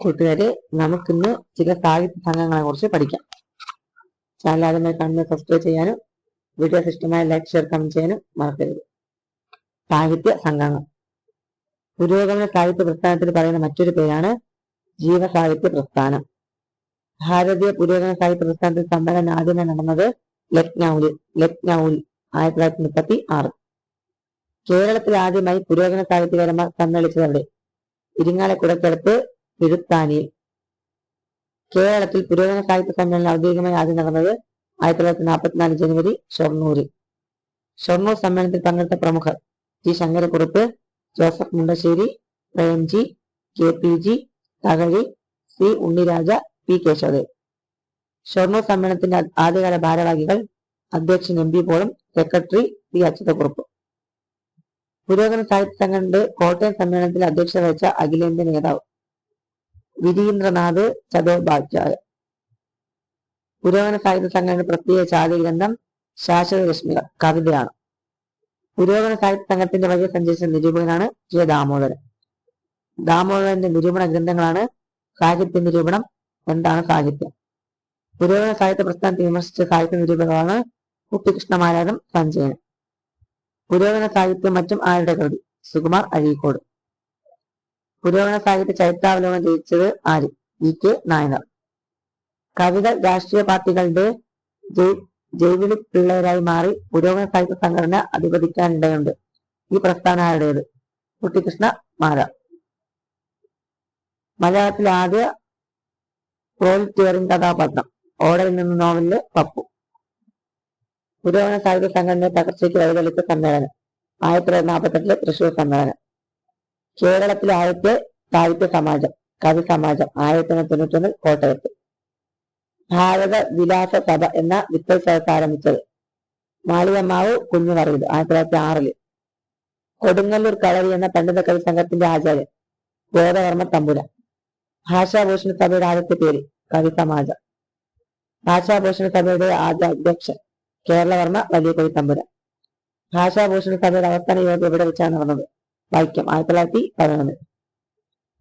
കൂട്ടുകാരെ, നമുക്കിന്ന് ചില സാഹിത്യ സംഘങ്ങളെ കുറിച്ച് പഠിക്കാം. ചാനൽ ആദ്യമായി കാണുന്നത് സബ്സ്ക്രൈബ് ചെയ്യാനും വീഡിയോസ് ഇഷ്ടമായ ലൈക്ക്, ഷെയർ, കമന്റ് ചെയ്യാനും മറക്കരുത്. സാഹിത്യ സംഘങ്ങൾ. പുരോഗമന സാഹിത്യ പ്രസ്ഥാനത്തിന് പറയുന്ന മറ്റൊരു പേരാണ് ജീവസാഹിത്യ പ്രസ്ഥാനം. ഭാരതീയ പുരോഗമന സാഹിത്യ പ്രസ്ഥാനത്തിൽ സമ്മേളനം ആദ്യമായി നടന്നത് ലക്നൌവിൽ 1936. കേരളത്തിൽ ആദ്യമായി പുരോഗമന സാഹിത്യകാരന്മാർ സമ്മേളിച്ചതവിടെ ഇരിങ്ങാലക്കുടക്കടുത്ത് തിരുത്താനിയിൽ. കേരളത്തിൽ പുരോഗമന സാഹിത്യ സമ്മേളനം ഔദ്യോഗികമായി ആദ്യം നടന്നത് 1944 ജനുവരി ഷൊർണൂരിൽ. ഷൊർണൂർ സമ്മേളനത്തിൽ പങ്കെടുത്ത പ്രമുഖർ G Sankarakurup, Joseph Mundassery, Premji, KPG Thakazhi, C Unniraja, P Kesavadev. Shoranur സമ്മേളനത്തിന്റെ ആദ്യകാല ഭാരവാഹികൾ അധ്യക്ഷൻ MB പോളും സെക്രട്ടറി പി അച്യുതക്കുറുപ്പ്. പുരോഗമന സാഹിത്യ സംഘത്തിന്റെ കോട്ടയം സമ്മേളനത്തിൽ അധ്യക്ഷത വഹിച്ച അഖിലേന്ത്യാ നേതാവ് വിരീന്ദ്രനാഥ് ചതോപാധ്യായ. പുരോഗമന സാഹിത്യ സംഘടനയുടെ പ്രത്യേക ചാലി ഗ്രന്ഥം ശാശ്വത രശ്മികൾ കവിതയാണ്. പുരോഗമന സാഹിത്യ സംഘത്തിന്റെ വഴി സഞ്ചരിച്ച നിരൂപകനാണ് J. ദാമോദരൻ. ദാമോദരന്റെ നിരൂപണ ഗ്രന്ഥങ്ങളാണ് സാഹിത്യ നിരൂപണം, എന്താണ് സാഹിത്യം. പുരോഗമന സാഹിത്യ പ്രസ്ഥാനത്തെ വിമർശിച്ച സാഹിത്യ നിരൂപകരാണ് കുട്ടിക്കൃഷ്ണമാരാരും സഞ്ജയനും. പുരോഗമന സാഹിത്യം മറ്റും ആരുടെ കൃതി? സുകുമാർ അഴീക്കോട്. പുരോഗമന സാഹിത്യ ചരിത്രാവലോകനം രചിച്ചത് ആര്? EK നായനാർ. കവികൾ രാഷ്ട്രീയ പാർട്ടികളുടെ ജൈവിളി പിള്ളേരായി മാറി പുരോഗമന സാഹിത്യ സംഘടന അധിവദിക്കാനിടയുണ്ട്. ഈ പ്രസ്ഥാനം ആരുടേത്? കുട്ടിക്കൃഷ്ണ മാരാർ. മലയാളത്തിലെ ആദ്യ പ്രോലിറ്റേറിയൻ കഥാപാത്രം ഓടയിൽ നിന്ന് നോവലിലെ പപ്പു. പുരോഗമന സാഹിത്യ സംഘടനയെ തകർച്ചയ്ക്ക് വഴിതെളിച്ച സമ്മേളനം 1948 തൃശൂർ സമ്മേളനം. കേരളത്തിലെ ആദ്യത്തെ സാഹിത്യ സമാജം കവി സമാജം 1991 കോട്ടയത്ത്. ഭാരത വിലാസ സഭ എന്ന വിത്തൽ സദസ് ആരംഭിച്ചത് മാളികമ്മാവ് കുഞ്ഞുമറിയിൽ 1906. കൊടുങ്ങല്ലൂർ കളരി എന്ന പണ്ഡിത കവി സംഘത്തിന്റെ ആചാര്യൻ ഗോദവർമ്മ തമ്പുരാൻ. ഭാഷാഭൂഷണ സഭയുടെ ആദ്യത്തെ പേര് കവി സമാജം. ഭാഷാഭൂഷണ സഭയുടെ ആദ്യ അധ്യക്ഷൻ കേരളവർമ്മ വലിയ കവി തമ്പുരാൻ. ഭാഷാഭൂഷണ സഭയുടെ അവസാന യോഗം എവിടെ വെച്ചാണ് നടന്നത്? വൈക്കം 1911.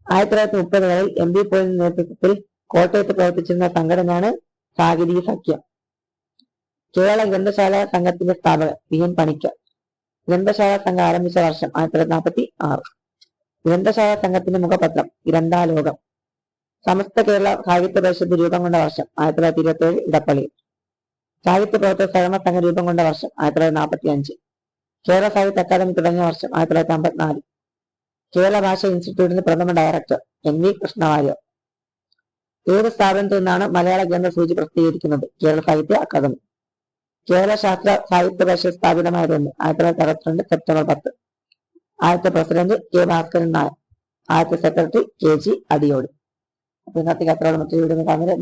1930കളിൽ MB പോളിന്റെ നേതൃത്വത്തിൽ കോട്ടയത്ത് പ്രവർത്തിച്ചിരുന്ന സംഘടനയാണ് സാഹിതി സഖ്യം. കേരള ഗ്രന്ഥശാല സംഘത്തിന്റെ സ്ഥാപകൻ PN പണിക്കർ. ഗ്രന്ഥശാല സംഘം ആരംഭിച്ച വർഷം 1946. ഗ്രന്ഥശാല സംഘത്തിന്റെ മുഖപത്രം ഗ്രന്ഥാലോകം. സമസ്ത കേരള സാഹിത്യ പരിഷത്ത് രൂപം കൊണ്ട വർഷം 1927 ഇടപ്പള്ളി. സാഹിത്യ പ്രവർത്തക സഹകരണ സംഘം രൂപം കൊണ്ട വർഷം 1945. കേരള സാഹിത്യ അക്കാദമി തുടങ്ങിയ വർഷം 1954. കേരള ഭാഷാ ഇൻസ്റ്റിറ്റ്യൂട്ടിന്റെ പ്രഥമ ഡയറക്ടർ NV കൃഷ്ണവാര്യർ. ഏത് സ്ഥാപനത്തിൽ നിന്നാണ് മലയാള ഗ്രന്ഥ സൂചി പ്രസിദ്ധീകരിക്കുന്നത്? കേരള സാഹിത്യ അക്കാദമി. കേരള ശാസ്ത്ര സാഹിത്യ പരിഷത്ത് സ്ഥാപിതമായതെന്ന് 1962 സെപ്റ്റംബർ 10. ആദ്യത്തെ പ്രസിഡന്റ് K. ഭാസ്കരൻ നായർ. ആദ്യത്തെ സെക്രട്ടറി KG അടിയോടി. അപ്പൊ ഇന്നത്തെ അത്രയോട് മറ്റൊരു വീഡിയോ കാണുന്നത്.